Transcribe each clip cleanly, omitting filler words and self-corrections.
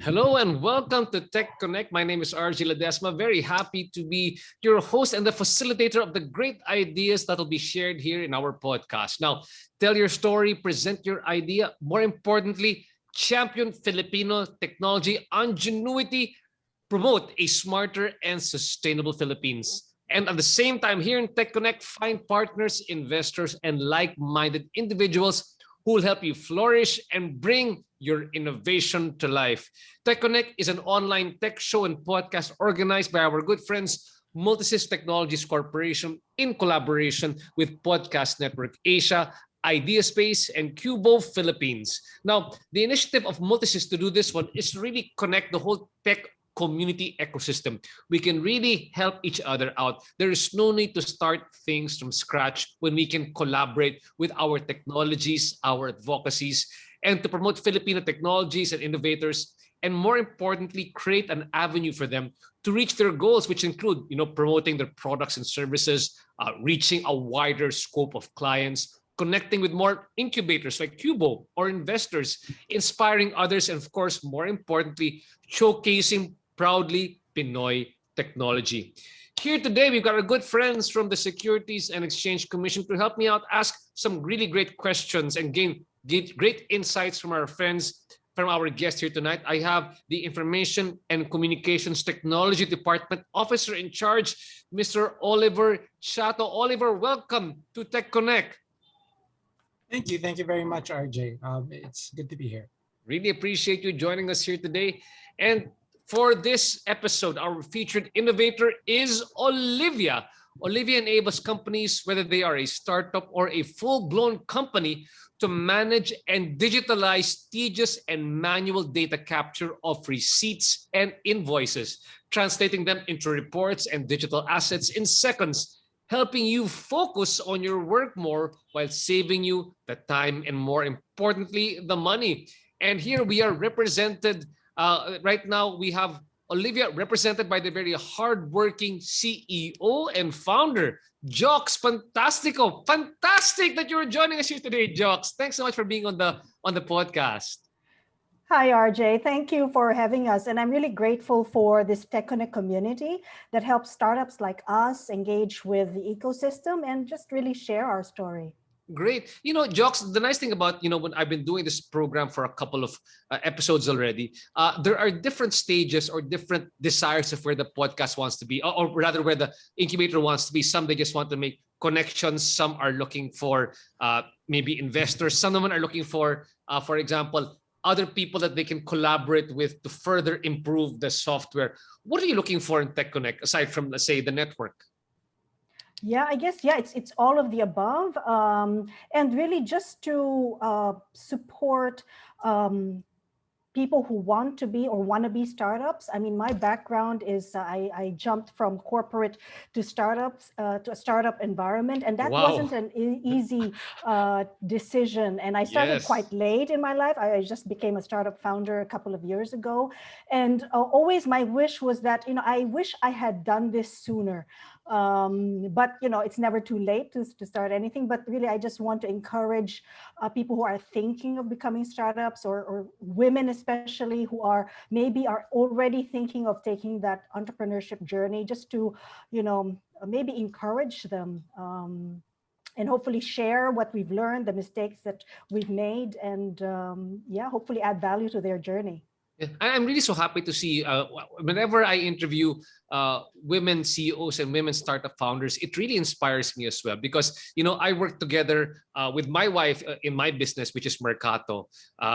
Hello and welcome to TechConnect. My name is RJ Ledesma. Very happy to be your host and the facilitator of the great ideas that will be shared here in our podcast. Now, tell your story, present your idea. More importantly, champion Filipino technology ingenuity, promote a smarter and sustainable Philippines. And at the same time, here in TechConnect, find partners, investors, and like-minded individuals who will help you flourish and bring your innovation to life. TechConnect is an online tech show and podcast organized by our good friends, Multisys Technologies Corporation, in collaboration with Podcast Network Asia, IdeaSpace, and QBO Philippines. Now, the initiative of Multisys to do this one is to really connect the whole tech community ecosystem. We can really help each other out. There is no need to start things from scratch when we can collaborate with our technologies, our advocacies, and to promote Filipino technologies and innovators, and more importantly, create an avenue for them to reach their goals, which include, promoting their products and services, reaching a wider scope of clients, connecting with more incubators like QBO or investors, inspiring others, and of course, more importantly, showcasing proudly Pinoy technology. Here today, we've got our good friends from the Securities and Exchange Commission to help me out, ask some really great questions and get great insights from our friends, from our guest here tonight. I have the Information and Communications Technology Department Officer in charge, Mr. Oliver Chato. Oliver, welcome to TechConnect. Thank you. Thank you very much, RJ. It's good to be here. Really appreciate you joining us here today. And for this episode, our featured innovator is Olivia. Olivia enables companies, whether they are a startup or a full-blown company, to manage and digitalize tedious and manual data capture of receipts and invoices, translating them into reports and digital assets in seconds, helping you focus on your work more while saving you the time and, more importantly, the money. And here we are represented, right now we have Olivia represented by the very hardworking CEO and founder, Jocs Pantastico. Fantastic that you're joining us here today, Jocs. Thanks so much for being on the podcast. Hi, RJ. Thank you for having us. And I'm really grateful for this TechConnect community that helps startups like us engage with the ecosystem and just really share our story. Great. Jocs, the nice thing about, when I've been doing this program for a couple of episodes already, there are different stages or different desires of where the podcast wants to be, or rather where the incubator wants to be. Some, they just want to make connections. Some are looking for maybe investors. Some of them are looking for example, other people that they can collaborate with to further improve the software. What are you looking for in TechConnect, aside from, let's say, the network? Yeah, I guess, it's all of the above. And really just to support people who want to be or wannabe startups. I mean, my background is I jumped from corporate to startups, to a startup environment. And that wasn't an easy decision. And I started quite late in my life. I just became a startup founder a couple of years ago. And always my wish was that, I wish I had done this sooner. But it's never too late to start anything. But really, I just want to encourage people who are thinking of becoming startups, or women especially who are already thinking of taking that entrepreneurship journey, just to maybe encourage them, and hopefully share what we've learned, the mistakes that we've made, and hopefully add value to their journey. Yeah, I'm really so happy to see whenever I interview women CEOs and women startup founders, it really inspires me as well, because I work together with my wife in my business, which is Mercato,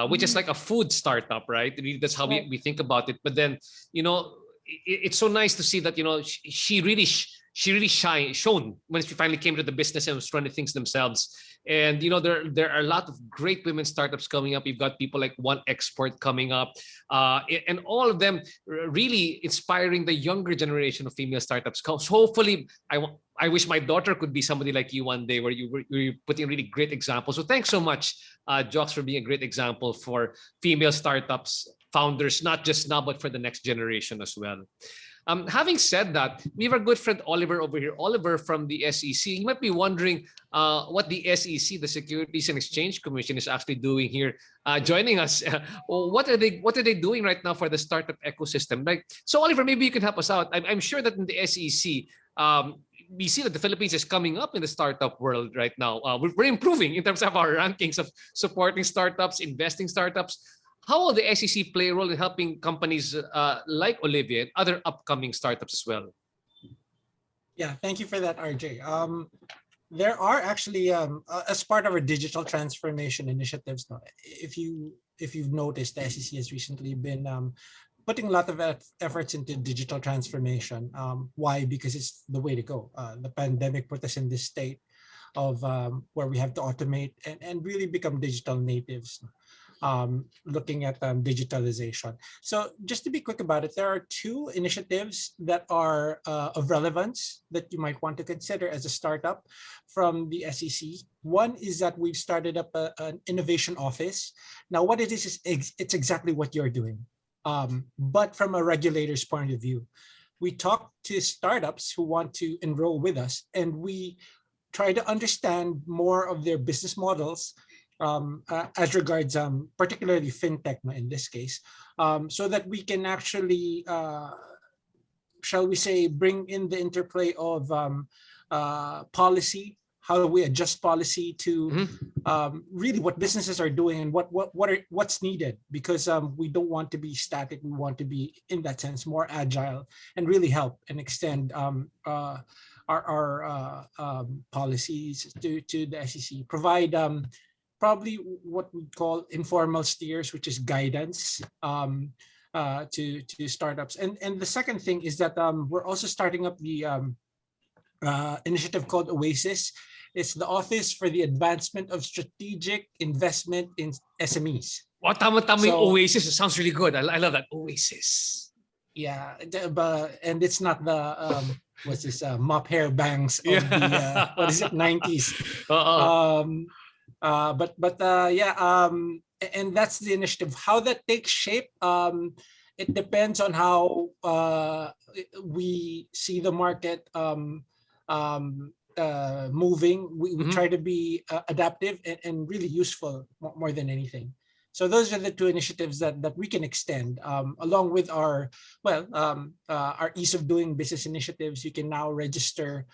which is like a food startup, right? That's how we think about it. But then it's so nice to see that she really shone when she finally came to the business and was running things themselves. And there are a lot of great women startups coming up. You've got people like One Export coming up, and all of them really inspiring the younger generation of female startups. So hopefully, I wish my daughter could be somebody like you one day, where you're putting really great examples. So thanks so much, Jocs, for being a great example for female startups founders, not just now, but for the next generation as well. Having said that, we have our good friend Oliver over here. Oliver from the SEC. You might be wondering what the SEC, the Securities and Exchange Commission, is actually doing here, joining us. What are they doing right now for the startup ecosystem? Like, so Oliver, maybe you can help us out. I'm sure that in the SEC, we see that the Philippines is coming up in the startup world right now. We're improving in terms of our rankings of supporting startups, investing startups. How will the SEC play a role in helping companies like Olivia and other upcoming startups as well? Yeah, thank you for that, RJ. There are actually, as part of our digital transformation initiatives, no, if you've noticed, the SEC has recently been putting a lot of efforts into digital transformation. Why? Because it's the way to go. The pandemic put us in this state of where we have to automate and really become digital natives. Looking at digitalization. So just to be quick about it, there are two initiatives that are of relevance that you might want to consider as a startup from the SEC. One is that we've started up an innovation office. Now, what it is it's exactly what you're doing, but from a regulator's point of view. We talk to startups who want to enroll with us, and we try to understand more of their business models as regards particularly fintech in this case, so that we can actually, shall we say, bring in the interplay of policy, how do we adjust policy to really what businesses are doing and what's needed, because we don't want to be static. We want to be, in that sense, more agile and really help and extend our policies to the SEC, provide probably what we call informal steers, which is guidance to startups. And the second thing is that we're also starting up the initiative called Oasis. It's the Office for the Advancement of Strategic Investment in SMEs. Wow, tama-tama yung Oasis. It sounds really good. I love that. Oasis. Yeah, and it's not the what's this mop hair bangs of the what is it, 90s. And that's the initiative. How that takes shape, it depends on how we see the market moving. We try to be adaptive and really useful more than anything. So those are the two initiatives that we can extend, along with our ease of doing business initiatives. You can now register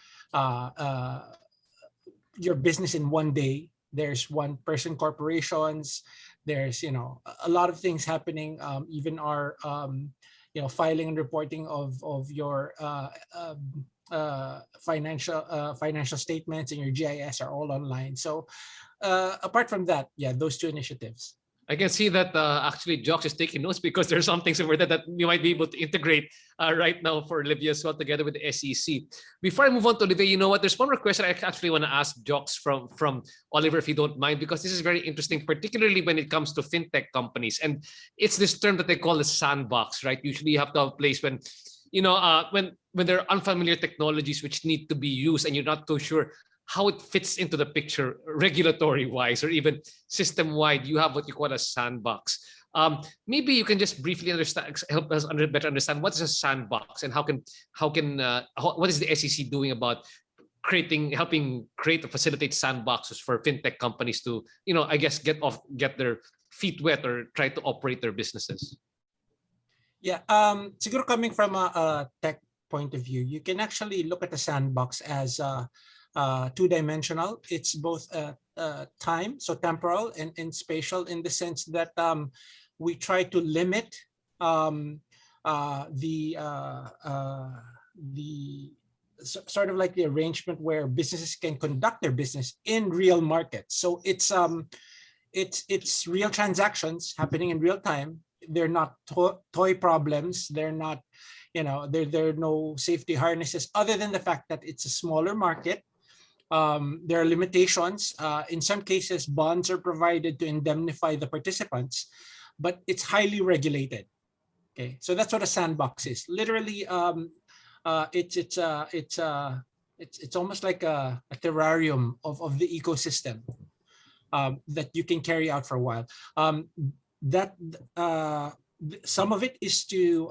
your business in one day. There's one-person corporations. There's a lot of things happening. Even our filing and reporting of your financial statements and your GIS are all online. So apart from that, those two initiatives. I can see that actually Jocs is taking notes, because there's some things over there that we might be able to integrate right now for Olivia as well, together with the SEC. Before I move on to Olivia, you know what? There's one more question I actually want to ask Jocs from Oliver, if you don't mind, because this is very interesting, particularly when it comes to fintech companies. And it's this term that they call the sandbox, right? Usually you have to have a place when there are unfamiliar technologies which need to be used and you're not too sure how it fits into the picture regulatory-wise or even system-wide. You have what you call a sandbox. Maybe you can just briefly help us better understand what is a sandbox and what is the SEC doing about helping create or facilitate sandboxes for fintech companies to, I guess, get their feet wet or try to operate their businesses. Yeah, siguro coming from a tech point of view, you can actually look at the sandbox as two-dimensional. It's both time, so temporal, and spatial, in the sense that we try to limit the sort of like the arrangement where businesses can conduct their business in real markets. So it's real transactions happening in real time. They're not toy problems. They're not, there are no safety harnesses, other than the fact that it's a smaller market. There are limitations. In some cases, bonds are provided to indemnify the participants, but it's highly regulated. Okay, so that's what a sandbox is. Literally, it's almost like a terrarium of the ecosystem that you can carry out for a while. Some of it is to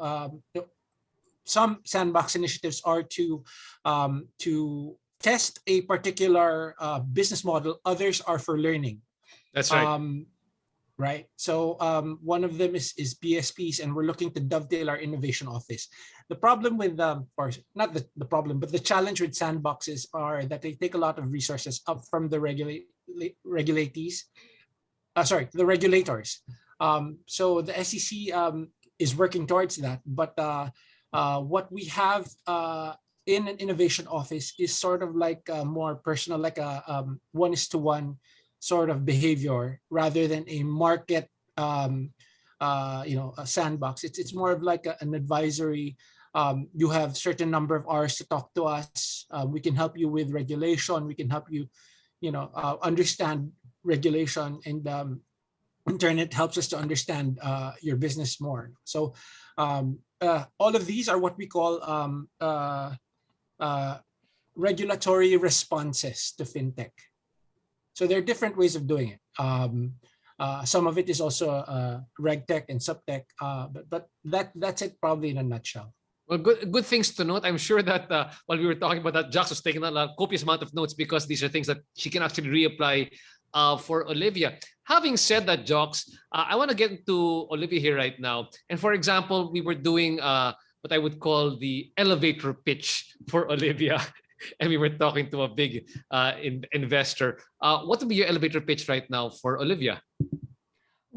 some sandbox initiatives are to test a particular business model. Others are for learning. That's right. Right. So one of them is PSPs, and we're looking to dovetail our innovation office. The problem with or not the problem, but the challenge with sandboxes are that they take a lot of resources up from the regulatees. The regulators. So the SEC is working towards that, but what we have in an innovation office is sort of like more personal, like a one-to-one sort of behavior rather than a market, a sandbox. It's more of like an advisory. You have certain number of hours to talk to us. We can help you with regulation. We can help you, understand regulation, and in turn, it helps us to understand your business more. So all of these are what we call regulatory responses to fintech. So there are different ways of doing it. Some of it is also regtech and subtech, but that's it probably in a nutshell. Well, good things to note. I'm sure that while we were talking about that, Jocs was taking a copious amount of notes because these are things that she can actually reapply for Olivia. Having said that, Jocs, I want to get into Olivia here right now. And for example, we were doing what I would call the elevator pitch for Olivia. And we were talking to a big investor. What would be your elevator pitch right now for Olivia?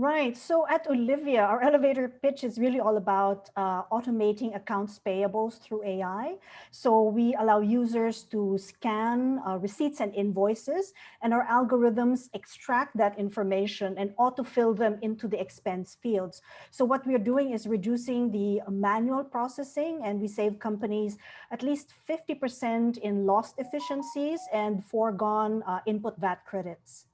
Right. So at Olivia, our elevator pitch is really all about automating accounts payables through AI. So we allow users to scan receipts and invoices, and our algorithms extract that information and autofill them into the expense fields. So what we're doing is reducing the manual processing, and we save companies at least 50% in lost efficiencies and foregone input VAT credits.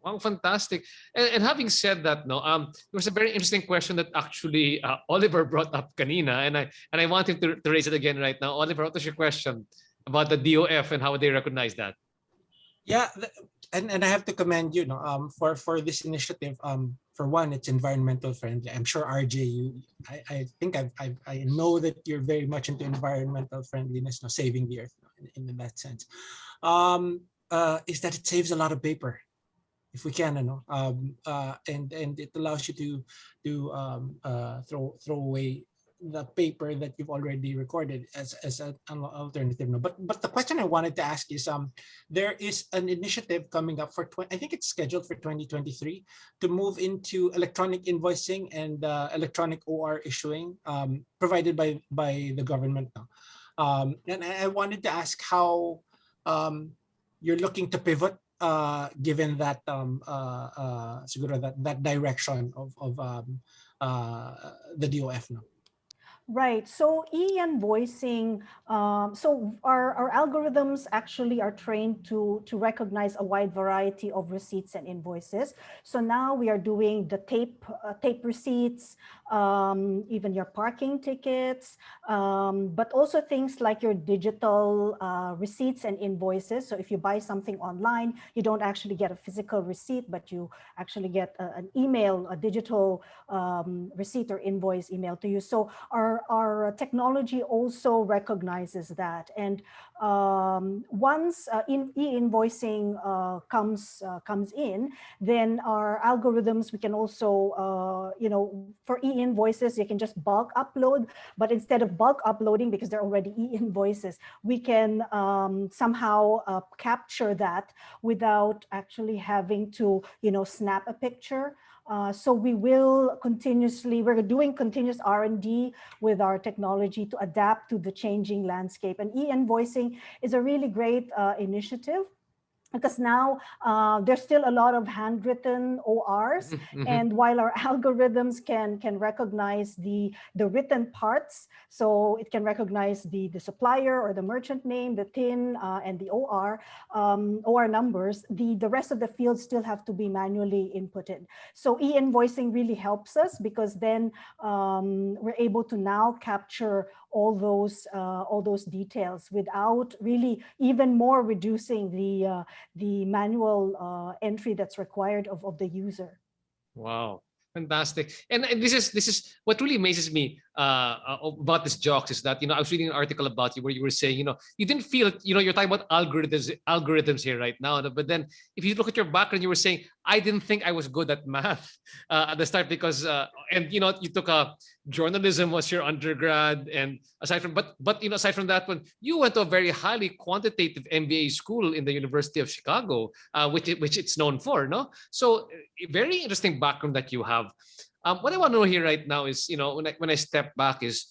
Wow, fantastic. And having said that, no, there was a very interesting question that actually Oliver brought up kanina, and I want him to raise it again right now. Oliver, what was your question about the DOF and how they recognize that? Yeah, and I have to commend you, for this initiative. For one, it's environmental friendly. I'm sure RJ, I think I know that you're very much into environmental friendliness, saving the earth in that sense. Is that it saves a lot of paper, if we can, and it allows you to throw away the paper that you've already recorded as an alternative. But the question I wanted to ask is, there is an initiative coming up for I think it's scheduled for 2023 to move into electronic invoicing and electronic OR issuing, provided by the government now. And I wanted to ask how you're looking to pivot, given that that direction of the DOF now. Right. So e-invoicing, so our algorithms actually are trained to recognize a wide variety of receipts and invoices. So now we are doing the tape receipts, even your parking tickets, but also things like your digital receipts and invoices. So if you buy something online, you don't actually get a physical receipt, but you actually get an email, a digital receipt or invoice emailed to you. So our technology also recognizes that. And once e-invoicing comes in, then our algorithms, we can also, for e-invoices, you can just bulk upload, but instead of bulk uploading, because they're already e-invoices, we can somehow capture that without actually having to, snap a picture. So we're doing continuous R&D with our technology to adapt to the changing landscape. And e-invoicing is a really great initiative, because now there's still a lot of handwritten ORs. Mm-hmm. And while our algorithms can recognize the written parts, so it can recognize the supplier or the merchant name, the TIN, and the OR numbers, the rest of the fields still have to be manually inputted. So e-invoicing really helps us, because then we're able to now capture all those details without really even more reducing the manual entry that's required of the user. Wow, fantastic! And this is what really amazes me. about this Jocs is that, I was reading an article about you where you were saying, you didn't feel, you're talking about algorithms here right now. But then if you look at your background, you were saying, I didn't think I was good at math at the start because, and you took a journalism was your undergrad. And aside from, but aside from that one, you went to a very highly quantitative MBA school in the University of Chicago, which it's known for, no? So very interesting background that you have. What I want to know here right now is, when I step back is,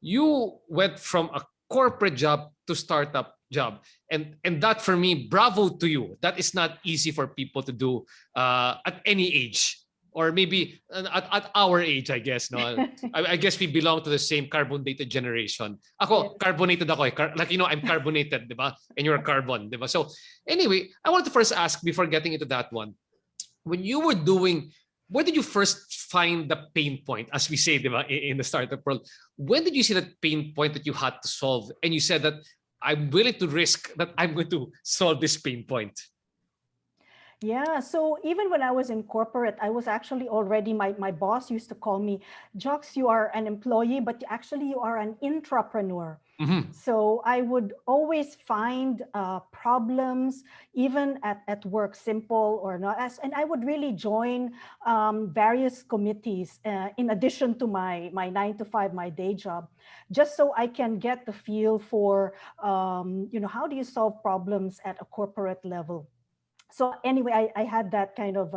you went from a corporate job to startup job. And that for me, bravo to you. That is not easy for people to do at any age. Or maybe at our age, I guess. No, I guess we belong to the same carbon-dated generation. Ako, carbonated ako. Like, I'm carbonated, di ba? And you're carbon, di ba? So anyway, I want to first ask, before getting into that one, when you were doing, where did you first find the pain point, as we say, di ba, in the startup world? When did you see that pain point that you had to solve? And you said that I'm willing to risk that I'm going to solve this pain point. Yeah, so even when I was in corporate, I was actually already, my boss used to call me, Jocs, you are an employee, but actually you are an intrapreneur. Mm-hmm. So I would always find problems, even at work, simple or not, and I would really join various committees in addition to my 9 to 5, my day job, just so I can get the feel for, how do you solve problems at a corporate level? So anyway, I had that kind of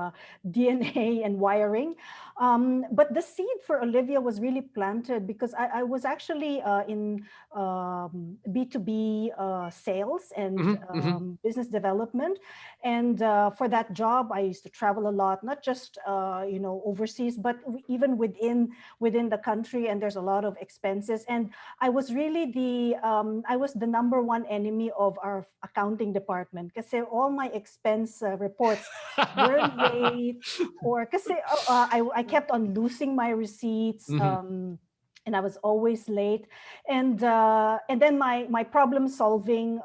DNA and wiring. But the seed for Olivia was really planted because I was actually in B2B sales and business development. And for that job, I used to travel a lot, not just, overseas, but even within the country. And there's a lot of expenses. And I was really I was the #1 enemy of our accounting department because all my expense reports were late, or kasi I kept on losing my receipts, and I was always late, and then my problem solving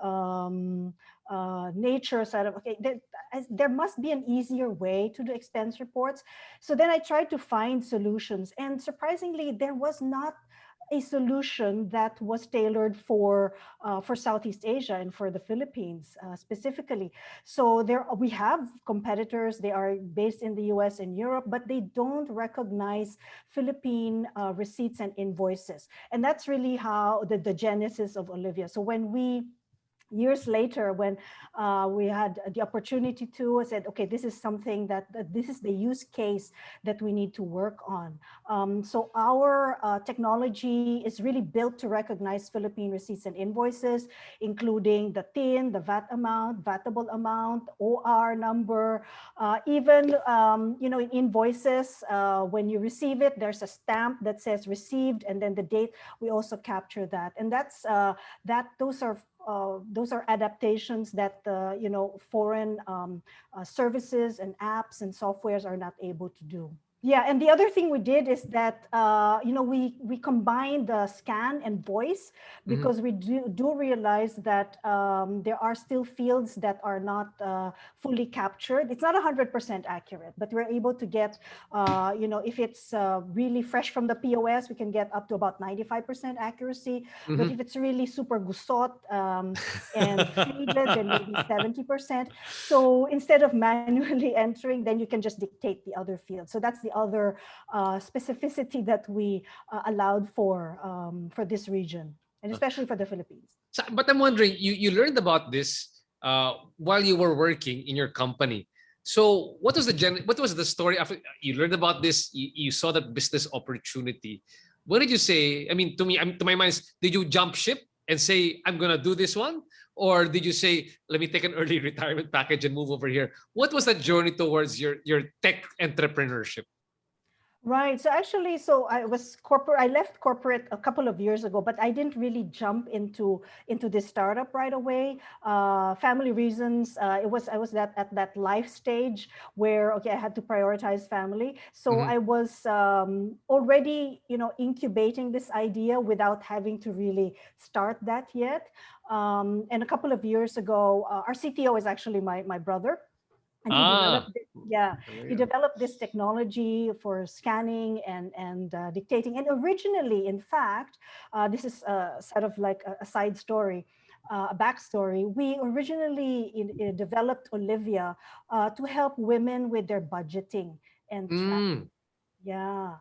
nature said, okay, there must be an easier way to do expense reports. So then I tried to find solutions, and surprisingly, there was not a solution that was tailored for Southeast Asia and for the Philippines specifically. So we have competitors. They are based in the US and Europe, but they don't recognize Philippine receipts and invoices. And that's really how the genesis of Olivia. So when years later, when we had the opportunity to, I said, okay, this is something that this is the use case that we need to work on. So our technology is really built to recognize Philippine receipts and invoices, including the TIN, the VAT amount, VATable amount, OR number, even in invoices, when you receive it, there's a stamp that says received, and then the date. We also capture that, and that's those are adaptations that foreign services and apps and softwares are not able to do. Yeah, and the other thing we did is that we combined the scan and voice, because we do realize that there are still fields that are not fully captured. It's not 100% accurate, but we're able to get, if it's really fresh from the POS, we can get up to about 95% accuracy. But if it's really super gusot and faded, then maybe 70%. So instead of manually entering, then you can just dictate the other fields. So that's the other specificity that we allowed for this region, and especially for the Philippines. So, but I'm wondering, you learned about this while you were working in your company. So what was the story after you learned about this? You saw that business opportunity. What did you say? I mean, to my mind, did you jump ship and say, I'm gonna do this one? Or did you say, let me take an early retirement package and move over here? What was that journey towards your tech entrepreneurship? Right. So actually, I left corporate a couple of years ago, but I didn't really jump into this startup right away. Family reasons. I was at that life stage where, okay, I had to prioritize family. So I was already, incubating this idea without having to really start that yet. And a couple of years ago, our CTO is actually my brother. And he Ah, developed yeah, he developed this technology for scanning and dictating. And originally, in fact, this is sort of like a side story, a backstory. We originally developed Olivia to help women with their budgeting and mm. tracking. Yeah.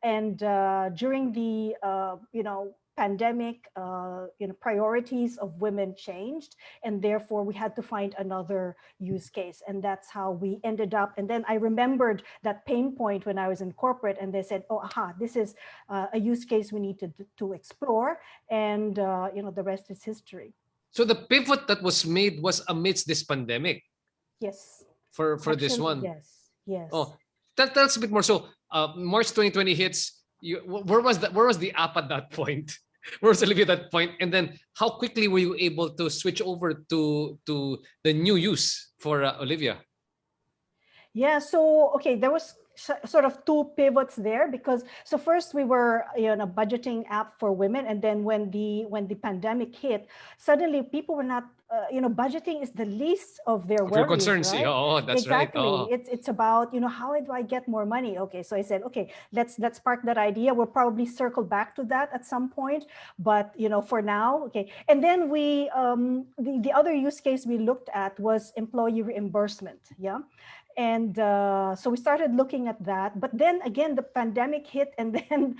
And during the pandemic, priorities of women changed, and therefore we had to find another use case, and that's how we ended up. And then I remembered that pain point when I was in corporate, and they said, oh, aha, this is a use case we need to explore. And the rest is history. So the pivot that was made was amidst this pandemic Yes, for this actually, one. yes, yes. Oh, tell us a bit more. So, March 2020 hits. Where was the app at that point? Where was Olivia at that point? And then, how quickly were you able to switch over to the new use for Olivia? Yeah, so okay, there was sort of two pivots there, because so first we were budgeting app for women, and then when the pandemic hit, suddenly people were not budgeting is the least of their Of your worries, concerns? right? Oh, that's right. Exactly. Oh, It's about how do I get more money? Okay, so I said, okay, let's park that idea. We'll probably circle back to that at some point, but for now, okay. And then we the other use case we looked at was employee reimbursement. Yeah. And so we started looking at that, but then again the pandemic hit, and then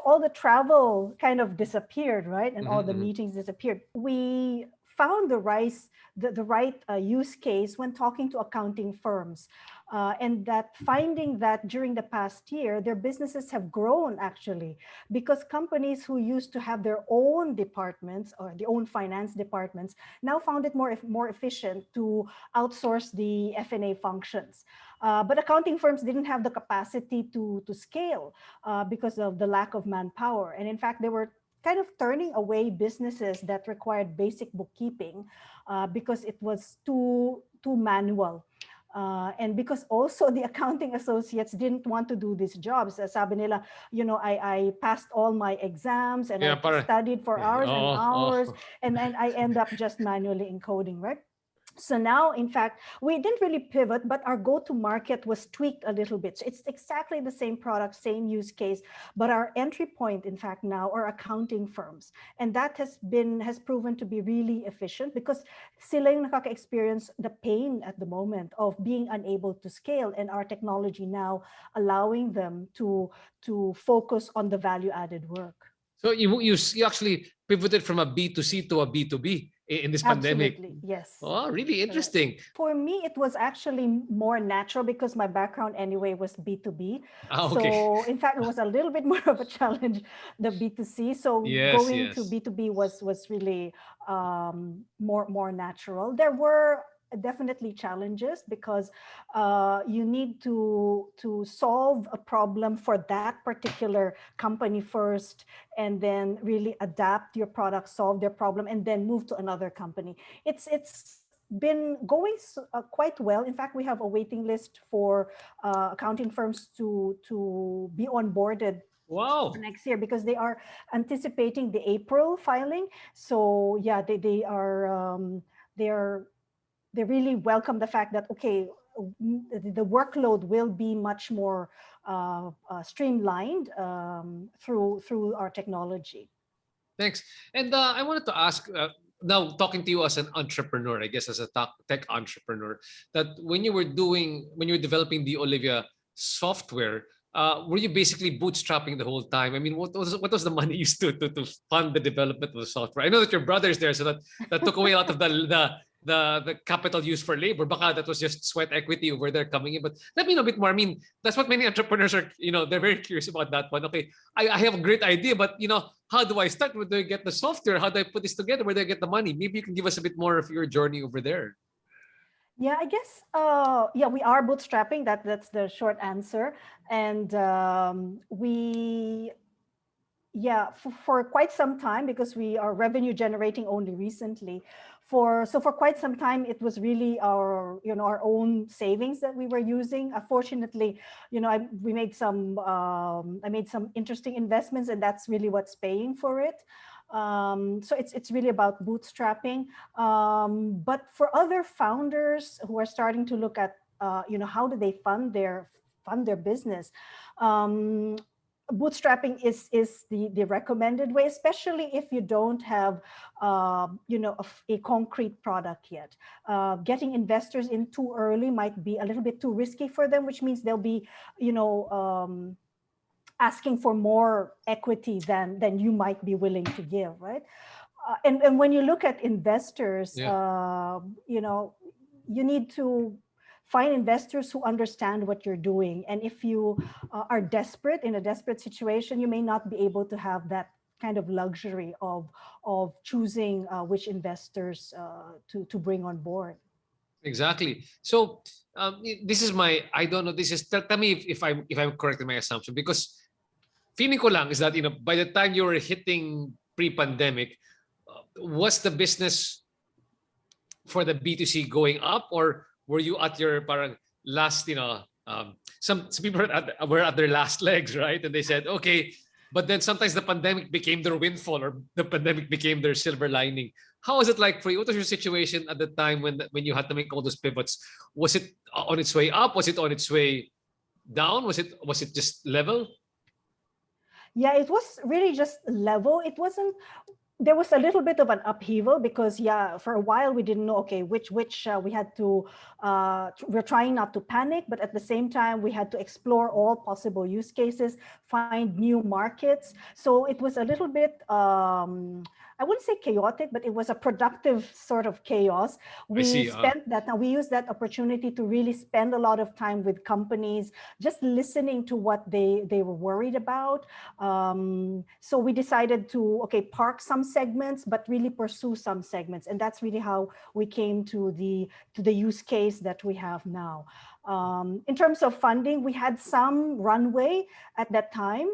all the travel kind of disappeared, right? And all the mm-hmm. meetings disappeared. We found the right use case when talking to accounting firms, and that finding that during the past year their businesses have grown, actually, because companies who used to have their own departments or their own finance departments now found it more efficient to outsource the F&A functions. But accounting firms didn't have the capacity to scale because of the lack of manpower. And in fact, they were kind of turning away businesses that required basic bookkeeping because it was too manual. And because also the accounting associates didn't want to do these jobs. Sabi nila, I passed all my exams and Yeah, I studied for hours and oh, hours, oh. and then I end up just manually encoding, right? So now, in fact, we didn't really pivot, but our go-to-market was tweaked a little bit. So it's exactly the same product, same use case, but our entry point, in fact, now are accounting firms. And that has proven to be really efficient, because sila yung nakaka-experience the pain at the moment of being unable to scale, and our technology now allowing them to focus on the value-added work. So you actually pivoted from a B2C to a B2B in this pandemic. Absolutely, yes. Oh, really Correct. interesting. For me, it was actually more natural because my background anyway was B2B. Ah, okay. So in fact, it was a little bit more of a challenge, the B2C. So Yes, going to yes. B2B was really more natural. There were definitely challenges because you need to solve a problem for that particular company first, and then really adapt your product, solve their problem, and then move to another company. It's been going quite well. In fact, we have a waiting list for accounting firms to be onboarded Wow. next year, because they are anticipating the April filing. So yeah, they really welcome the fact that, okay, the workload will be much more streamlined through our technology. Thanks. And I wanted to ask, now talking to you as an entrepreneur, I guess as a tech entrepreneur, that when you were developing the Olivia software, were you basically bootstrapping the whole time? I mean, what was the money used to fund the development of the software? I know that your brother is there, so that took away a lot of the capital used for labor. Baka that was just sweat equity over there coming in. But let me know a bit more. I mean, that's what many entrepreneurs are, they're very curious about that one. Okay, I have a great idea, but how do I start? Where do I get the software? How do I put this together? Where do I get the money? Maybe you can give us a bit more of your journey over there. Yeah, I guess yeah, we are bootstrapping. That's the short answer. And we yeah, for quite some time, because we are revenue generating only recently. For quite some time, it was really our own savings that we were using. Fortunately, I made some interesting investments, and that's really what's paying for it. So it's really about bootstrapping. But for other founders who are starting to look at, how do they fund their business? Bootstrapping is the recommended way, especially if you don't have a concrete product yet. Getting investors in too early might be a little bit too risky for them, which means they'll be asking for more equity than you might be willing to give, right? And when you look at investors, you need to find investors who understand what you're doing. And if you are desperate, in a desperate situation, you may not be able to have that kind of luxury of choosing which investors to bring on board. Exactly. So this is I don't know, tell me if I'm correct in my assumption, because feeling ko lang is that, by the time you were hitting pre-pandemic, was the business for the B2C going up, or were you at your parang last, some people were at their last legs, right? And they said, okay, but then sometimes the pandemic became their windfall, or the pandemic became their silver lining. How was it like for you? What was your situation at the time when you had to make all those pivots? Was it on its way up? Was it on its way down? Was it just level? Yeah, it was really just level. It wasn't. There was a little bit of an upheaval because for a while we didn't know, okay, which we had to. We're trying not to panic, but at the same time we had to explore all possible use cases, find new markets. So it was a little bit. I wouldn't say chaotic, but it was a productive sort of chaos. We used that opportunity to really spend a lot of time with companies, just listening to what they were worried about. So we decided to, park some segments, but really pursue some segments. And that's really how we came to the use case that we have now. In terms of funding, we had some runway at that time.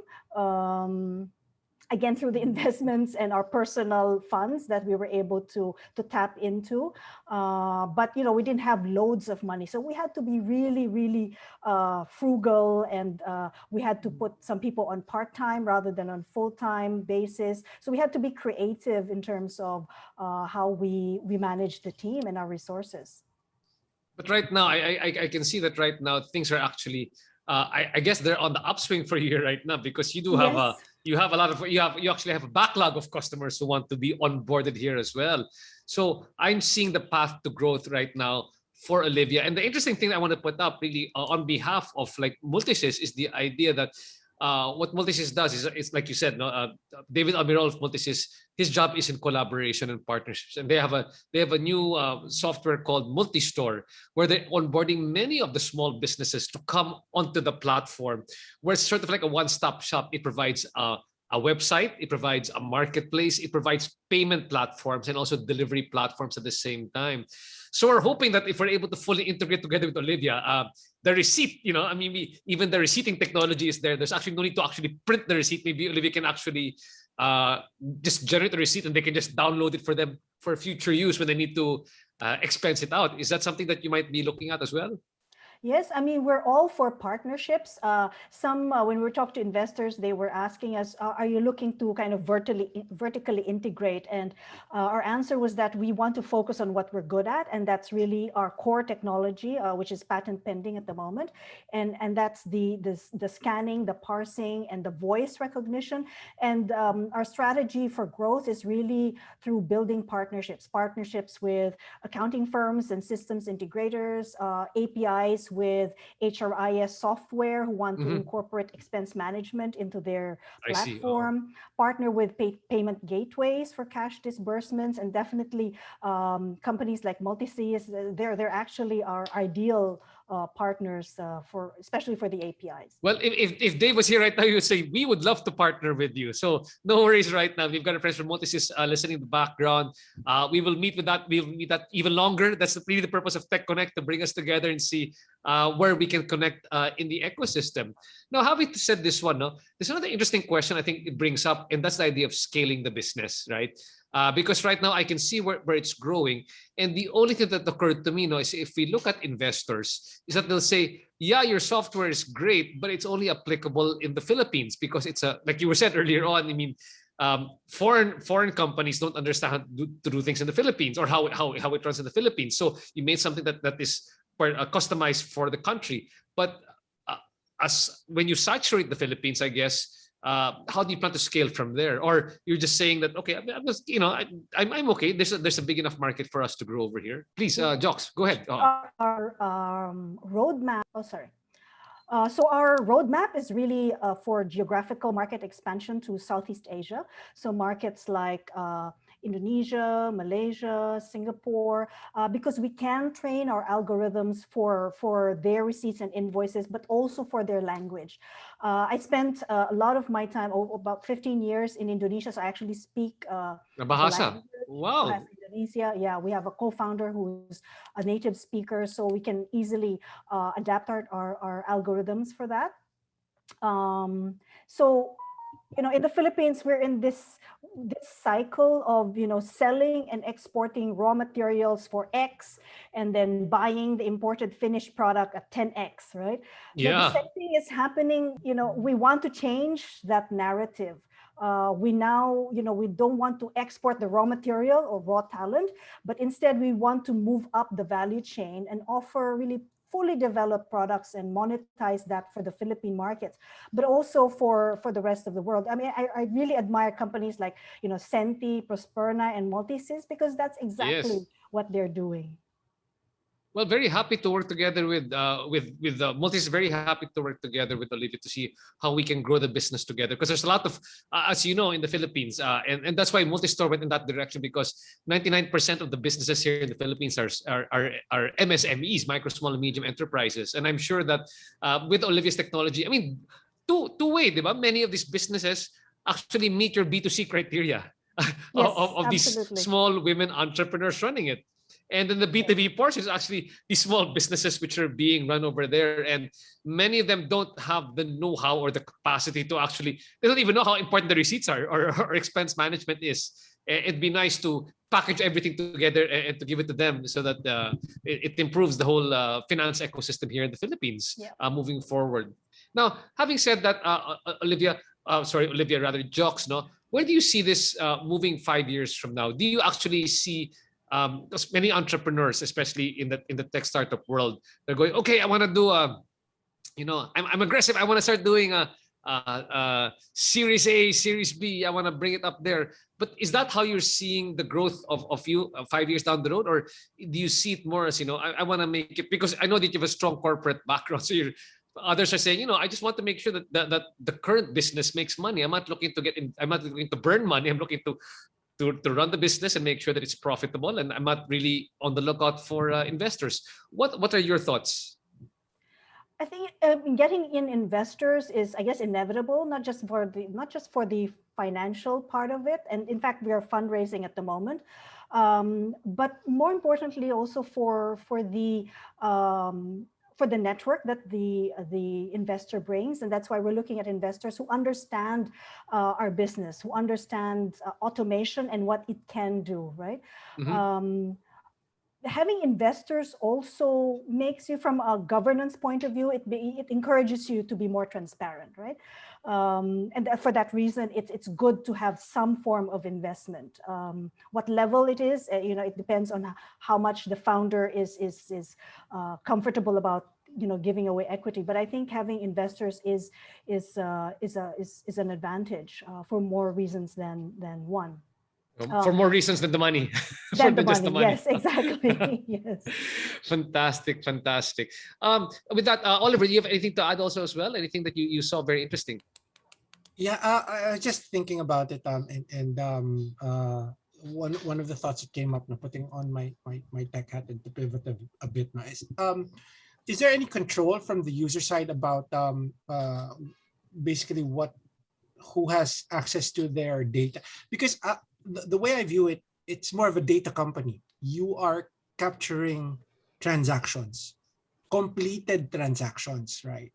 Again, through the investments and our personal funds that we were able to tap into. But, we didn't have loads of money. So we had to be really, really frugal, and we had to put some people on part-time rather than on full-time basis. So we had to be creative in terms of how we manage the team and our resources. But right now, I can see that right now things are actually, I guess they're on the upswing for you right now, because you do have you actually have a backlog of customers who want to be onboarded here as well. So I'm seeing the path to growth right now for Olivia. And the interesting thing I want to put up really on behalf of Multisys is the idea that what Multisys does is, it's like you said, David Almirol of Multisys, his job is in collaboration and partnerships, and they have a new software called Multistore, where they're onboarding many of the small businesses to come onto the platform, where it's sort of like a one-stop shop. It provides a website, it provides a marketplace, it provides payment platforms, and also delivery platforms at the same time. So we're hoping that if we're able to fully integrate together with Olivia, the receipt, even the receipting technology is there. There's actually no need to actually print the receipt. Maybe Olivia can actually just generate a receipt, and they can just download it for them for future use when they need to expense it out. Is that something that you might be looking at as well? Yes, I mean, we're all for partnerships. When we talk to investors, they were asking us, are you looking to kind of vertically integrate? And our answer was that we want to focus on what we're good at, and that's really our core technology, which is patent pending at the moment. And that's the scanning, the parsing, and the voice recognition. And our strategy for growth is really through building partnerships with accounting firms and systems integrators, APIs with HRIS software who want to incorporate expense management into their platform, partner with payment gateways for cash disbursements, and definitely companies like Multisys. They're actually our ideal partners especially for the APIs. Well, if Dave was here right now, he would say we would love to partner with you. So no worries right now. We've got a friend from Multisys listening in the background. We will meet with that. We'll meet that even longer. That's really the purpose of TechConnect, to bring us together and see where we can connect in the ecosystem. Now, having said this one, there's another interesting question I think it brings up, and that's the idea of scaling the business, right? Because right now I can see where it's growing. And the only thing that occurred to me now is, if we look at investors, is that they'll say, yeah, your software is great, but it's only applicable in the Philippines, because it's like you were said earlier on. I mean, foreign companies don't understand how to do things in the Philippines, or how it runs in the Philippines. So you made something that is customized for the country. But as when you saturate the Philippines, I guess, how do you plan to scale from there? Or you're just saying that, okay, I'm just, I'm okay. There's a big enough market for us to grow over here. Please, Jocs, go ahead. Our roadmap. Oh, sorry. So our roadmap is really for geographical market expansion to Southeast Asia. So markets like Indonesia, Malaysia, Singapore, because we can train our algorithms for their receipts and invoices, but also for their language. I spent a lot of my time, about 15 years in Indonesia, so I actually speak the Bahasa. Wow. Bahasa Indonesia. Yeah, we have a co-founder who's a native speaker, so we can easily adapt our algorithms for that. So, in the Philippines, we're in this cycle of, selling and exporting raw materials for X, and then buying the imported finished product at 10X, right? Yeah. But the same thing is happening, we want to change that narrative. We now, we don't want to export the raw material or raw talent, but instead we want to move up the value chain and offer really fully developed products and monetize that for the Philippine markets, but also for the rest of the world. I mean, I really admire companies like, Senti, Prosperna, and Multisys, because that's exactly what they're doing. Well, very happy to work together with Multis. Very happy to work together with Olivia to see how we can grow the business together. Because there's a lot of, as you know, in the Philippines, and that's why Multistore went in that direction, because 99% of the businesses here in the Philippines are MSMEs, micro, small, and medium enterprises. And I'm sure that with Olivia's technology, I mean, two-way, diba? Many of these businesses actually meet your B2C criteria of these small women entrepreneurs running it. And then the B2B portion is actually these small businesses which are being run over there. And many of them don't have the know-how or the capacity to actually, they don't even know how important the receipts are, or expense management is. It'd be nice to package everything together and to give it to them, so that it improves the whole finance ecosystem here in the Philippines moving forward. Now, having said that, Olivia, Jocs, no? Where do you see this moving 5 years from now? Do you actually see, because many entrepreneurs, especially in the tech startup world, they're going, okay, I want to do I'm aggressive. I want to start doing a Series A, Series B. I want to bring it up there. But is that how you're seeing the growth of you 5 years down the road, or do you see it more as, I want to make it, because I know that you have a strong corporate background, so others are saying, I just want to make sure that the current business makes money. I'm not looking to burn money. I'm looking to run the business and make sure that it's profitable, and I'm not really on the lookout for investors. What are your thoughts? I think getting in investors is, I guess, inevitable, not just for the financial part of it. And in fact, we are fundraising at the moment, but more importantly, also for the network that the investor brings. And that's why we're looking at investors who understand our business, who understand automation and what it can do, right? Mm-hmm. Having investors also makes you, from a governance point of view, it encourages you to be more transparent, right? And for that reason, it's good to have some form of investment. What level it is, it depends on how much the founder is comfortable about, giving away equity. But I think having investors is an advantage for more reasons than one. For more reasons than the money. Than just the money. Yes, exactly. Yes. Fantastic. With that, Oliver, do you have anything to add also as well? Anything that you saw very interesting? Yeah, I was just thinking about it, one of the thoughts that came up, putting on my tech hat and to pivot a bit, is there any control from the user side about basically who has access to their data? Because the way I view it, it's more of a data company. You are capturing transactions, completed transactions, right?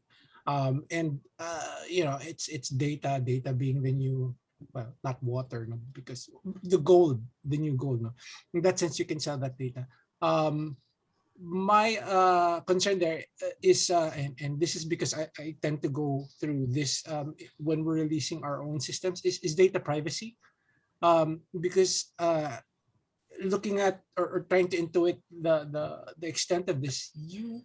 It's data being the new, well, not water, no, because the new gold, no. In that sense, you can sell that data. my concern there is, and this is because I tend to go through this when we're releasing our own systems, is data privacy. Because looking at or trying to intuit the extent of this, you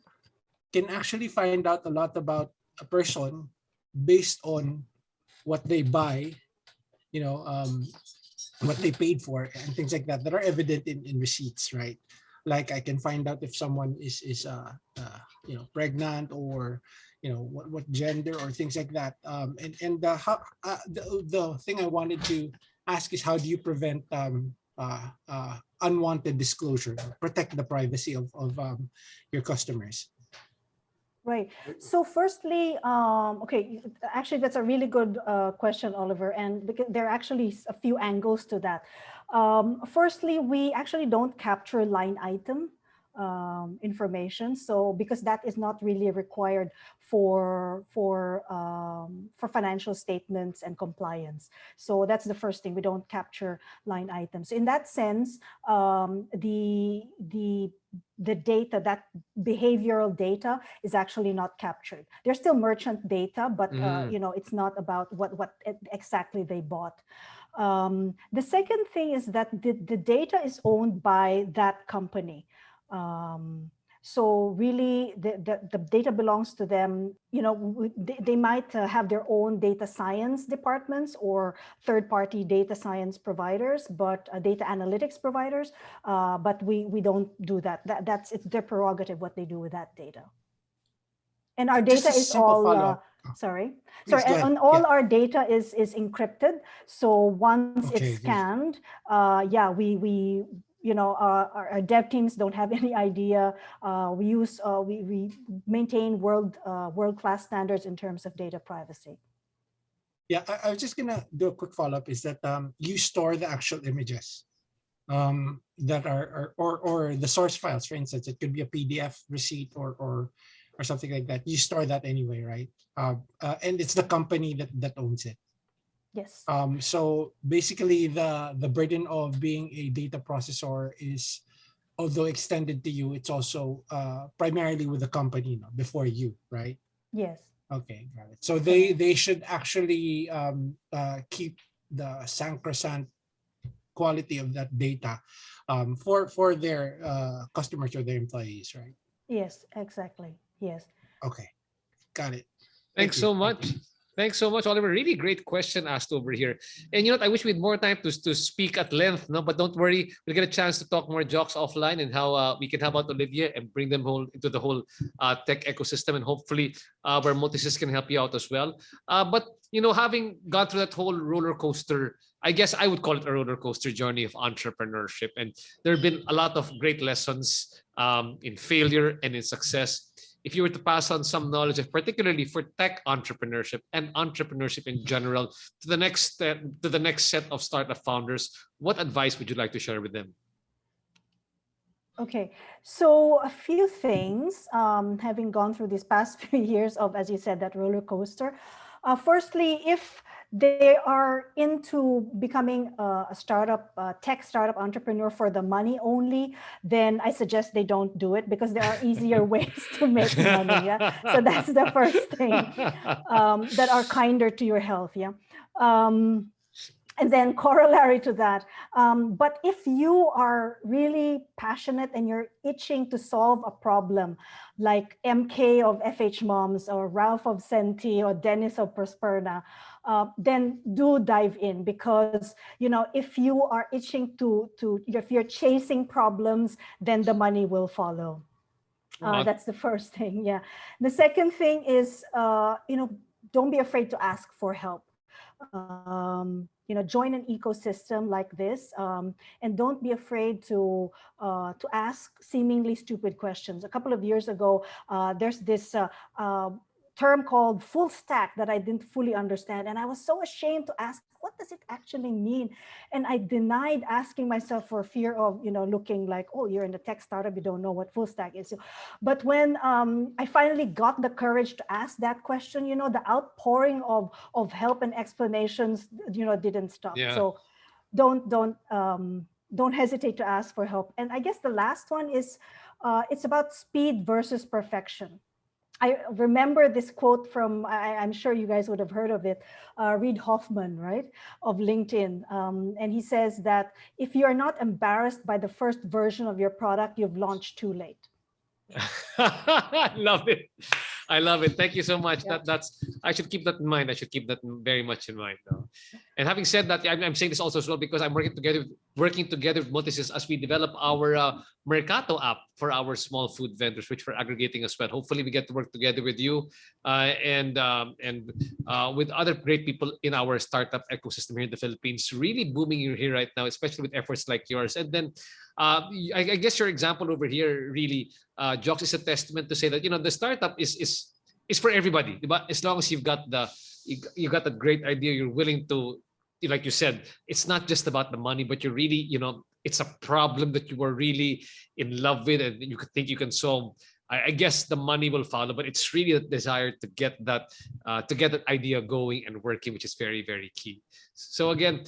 can actually find out a lot about a person based on what they buy, you know, what they paid for and things like that that are evident in receipts, right? Like I can find out if someone is you know, pregnant, or you know, what gender or things like that. And the thing I wanted to ask is, how do you prevent unwanted disclosure, protect the privacy of your customers? Right. So firstly, okay, actually that's a really good question, Oliver, and because there are actually a few angles to that. Firstly, we actually don't capture line item information, so because that is not really required for financial statements and compliance. So that's the first thing. We don't capture line items. In that sense, the data, that behavioral data, is actually not captured. There's still merchant data, but you know, it's not about what exactly they bought. The second thing is that the data is owned by that company. So really, the data belongs to them. You know, they might have their own data science departments or third-party data science providers, but data analytics providers. But we don't do that. It's their prerogative what they do with that data. And our Just data a is simple all. follow-up. Sorry, Please go ahead. and all Yeah. our data is encrypted. So once Okay, it's good. scanned, yeah, we you know, our dev teams don't have any idea. We maintain world-class standards in terms of data privacy. Yeah, I was just gonna do a quick follow-up. Is that you store the actual images that are or the source files, for instance. It could be a PDF receipt or something like that. You store that anyway, right? And it's the company that owns it. Yes. So basically, the burden of being a data processor is, although extended to you, it's also primarily with the company, before you, right? Yes. Okay, got it. So they should actually keep the sacrosanct quality of that data for their customers or their employees, right? Yes, exactly. Yes. Okay, got it. Thanks Thank you. so much. Thanks so much, Oliver. Really great question asked over here. And you know what? I wish we had more time to speak at length, no? But don't worry, we'll get a chance to talk more jokes offline and how we can help out Olivia and bring them whole into the whole tech ecosystem, and hopefully where Multisys can help you out as well. But you know, having gone through that whole roller coaster, I guess I would call it a roller coaster journey of entrepreneurship, and there have been a lot of great lessons in failure and in success. If you were to pass on some knowledge of particularly for tech entrepreneurship and entrepreneurship in general to the next set of startup founders, what advice would you like to share with them? Okay, so a few things, having gone through these past few years of, as you said, that roller coaster. Firstly, if they are into becoming a startup, tech startup entrepreneur for the money only, then I suggest they don't do it, because there are easier ways to make money. Yeah, so that's the first thing, that are kinder to your health. Yeah. And then corollary to that, but if you are really passionate and you're itching to solve a problem, like MK of FH Moms or Ralph of Senti or Dennis of Prosperna, then do dive in, because you know, if you are itching if you're chasing problems, then the money will follow. That's the first thing. Yeah. The second thing is, you know, don't be afraid to ask for help. You know, join an ecosystem like this, and don't be afraid to ask seemingly stupid questions. A couple of years ago, there's this term called full stack that I didn't fully understand, and I was so ashamed to ask, what does it actually mean? And I denied asking myself for fear of, you know, looking like, oh, you're in a tech startup, you don't know what full stack is. But when I finally got the courage to ask that question, you know, the outpouring of help and explanations, you know, didn't stop. Yeah. So don't hesitate to ask for help. And I guess the last one is, it's about speed versus perfection. I remember this quote from, I'm sure you guys would have heard of it, Reid Hoffman, right, of LinkedIn. And he says that if you are not embarrassed by the first version of your product, you've launched too late. I love it. I love it. Thank you so much. Yeah. That's I should keep that in mind. I should keep that very much in mind. Though. And having said that, I'm saying this also as well because I'm working together with Multisys as we develop our Mercato app for our small food vendors, which we're aggregating as well. Hopefully, we get to work together with you and with other great people in our startup ecosystem here in the Philippines. Really booming here right now, especially with efforts like yours. And then I guess your example over here really, Jocs, is a testament to say that the startup is for everybody, but as long as you've got you got a great idea, you're willing to, like you said, it's not just about the money, but you're really, it's a problem that you are really in love with and you think you can solve. I guess the money will follow, but it's really a desire to get that idea going and working, which is very, very key. So again,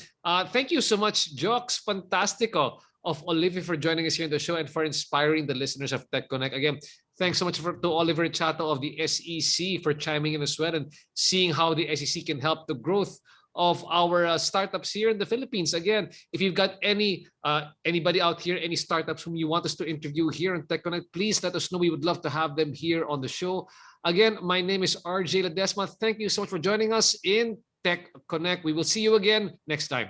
thank you so much, Jocs Pantastico of Olivia, for joining us here in the show and for inspiring the listeners of TechConnect. Again, thanks so much to Oliver Chato of the SEC for chiming in as well and seeing how the SEC can help the growth of our startups here in the Philippines. Again, if you've got anybody out here, any startups whom you want us to interview here on TechConnect, please let us know. We would love to have them here on the show. Again, my name is RJ Ledesma. Thank you so much for joining us in TechConnect. We will see you again next time.